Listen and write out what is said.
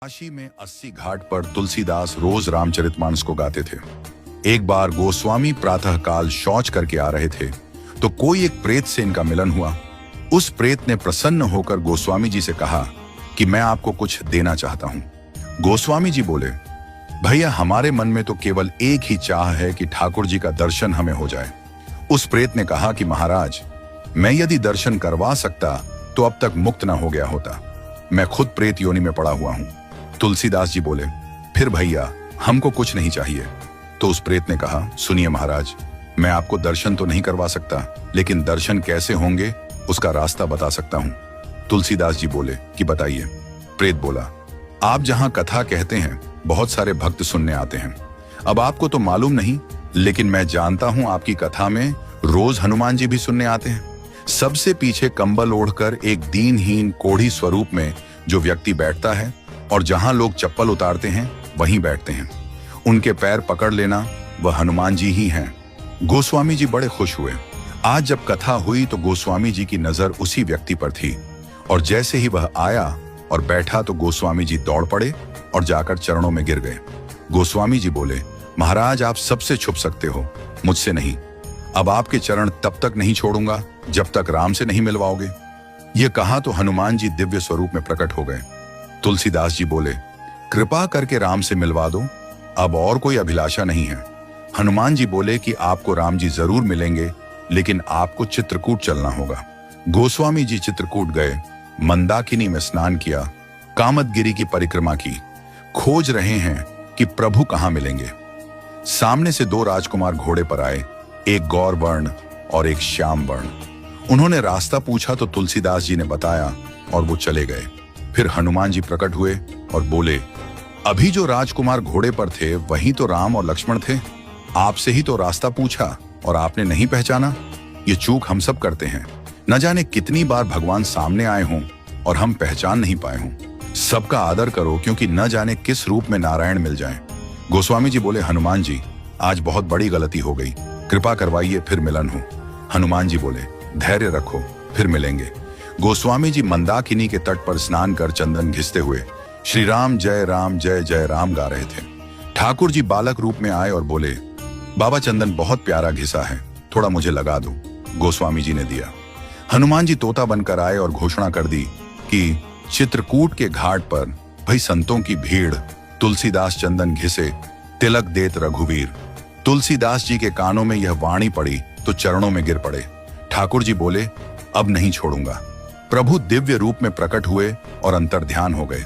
काशी में 80 घाट पर तुलसीदास रोज रामचरितमानस को गाते थे। एक बार गोस्वामी प्रातःकाल शौच करके आ रहे थे तो कोई एक प्रेत से इनका मिलन हुआ। उस प्रेत ने प्रसन्न होकर गोस्वामी जी से कहा कि मैं आपको कुछ देना चाहता हूं। गोस्वामी जी बोले, भैया हमारे मन में तो केवल एक ही चाह है कि ठाकुर जी का दर्शन हमें हो जाए। उस प्रेत ने कहा कि महाराज, मैं यदि दर्शन करवा सकता तो अब तक मुक्त न हो गया होता। मैं खुद प्रेत योनि में पड़ा हुआ हूं। तुलसीदास जी बोले, फिर भैया हमको कुछ नहीं चाहिए। तो उस प्रेत ने कहा, सुनिए महाराज, मैं आपको दर्शन तो नहीं करवा सकता, लेकिन दर्शन कैसे होंगे उसका रास्ता बता सकता हूं। तुलसीदास जी बोले कि बताइए। प्रेत बोला, आप जहां कथा कहते हैं बहुत सारे भक्त सुनने आते हैं। अब आपको तो मालूम नहीं, लेकिन मैं जानता हूं आपकी कथा में रोज हनुमान जी भी सुनने आते हैं। सबसे पीछे कंबल ओढ़कर एक दीनहीन कोढ़ी स्वरूप में जो व्यक्ति बैठता है और जहां लोग चप्पल उतारते हैं वहीं बैठते हैं। उनके पैर पकड़ लेना वह हनुमान जी ही हैं। गोस्वामी जी बड़े खुश हुए। आज जब कथा हुई तो गोस्वामी जी की नजर उसी व्यक्ति पर थी और जैसे ही वह आया और बैठा तो गोस्वामी जी दौड़ पड़े और जाकर चरणों में गिर गए। गोस्वामी जी बोले, महाराज आप सबसे छुप सकते हो, मुझसे नहीं। अब आपके चरण तब तक नहीं छोड़ूंगा जब तक राम से नहीं मिलवाओगे। यह कहा तो हनुमान जी दिव्य स्वरूप में प्रकट हो गए। तुलसीदास जी बोले, कृपा करके राम से मिलवा दो, अब और कोई अभिलाषा नहीं है। हनुमान जी बोले कि आपको राम जी जरूर मिलेंगे, लेकिन आपको चित्रकूट चलना होगा। गोस्वामी जी चित्रकूट गए, मंदाकिनी में स्नान किया, कामदगिरी की परिक्रमा की, खोज रहे हैं कि प्रभु कहां मिलेंगे। सामने से दो राजकुमार घोड़े पर आए, एक गौर वर्ण और एक श्याम वर्ण। उन्होंने रास्ता पूछा तो तुलसीदास जी ने बताया और वो चले गए। फिर हनुमान जी प्रकट हुए और बोले, अभी जो राजकुमार घोड़े पर थे वही तो राम और लक्ष्मण थे। आपसे ही तो रास्ता पूछा और आपने नहीं पहचाना। ये चूक हम सब करते हैं। न जाने कितनी बार भगवान सामने आए हों और हम पहचान नहीं पाए हों। सबका आदर करो, क्योंकि न जाने किस रूप में नारायण मिल जाएं। गोस्वामी जी बोले, हनुमान जी आज बहुत बड़ी गलती हो गई, कृपा करवाइए फिर मिलन हो। हनुमान जी बोले, धैर्य रखो, फिर मिलेंगे। गोस्वामी जी मंदाकिनी के तट पर स्नान कर चंदन घिसते हुए श्री राम जय जय राम गा रहे थे। ठाकुर जी बालक रूप में आए और बोले, बाबा चंदन बहुत प्यारा घिसा है, थोड़ा मुझे लगा दो। गोस्वामी जी ने दिया। हनुमान जी तोता बनकर आए और घोषणा कर दी कि चित्रकूट के घाट पर भाई संतों की भीड़, तुलसीदास चंदन घिसे, तिलक देत रघुवीर। तुलसीदास जी के कानों में यह वाणी पड़ी तो चरणों में गिर पड़े। ठाकुर जी बोले, अब नहीं छोड़ूंगा। प्रभु दिव्य रूप में प्रकट हुए और अंतर्ध्यान हो गए।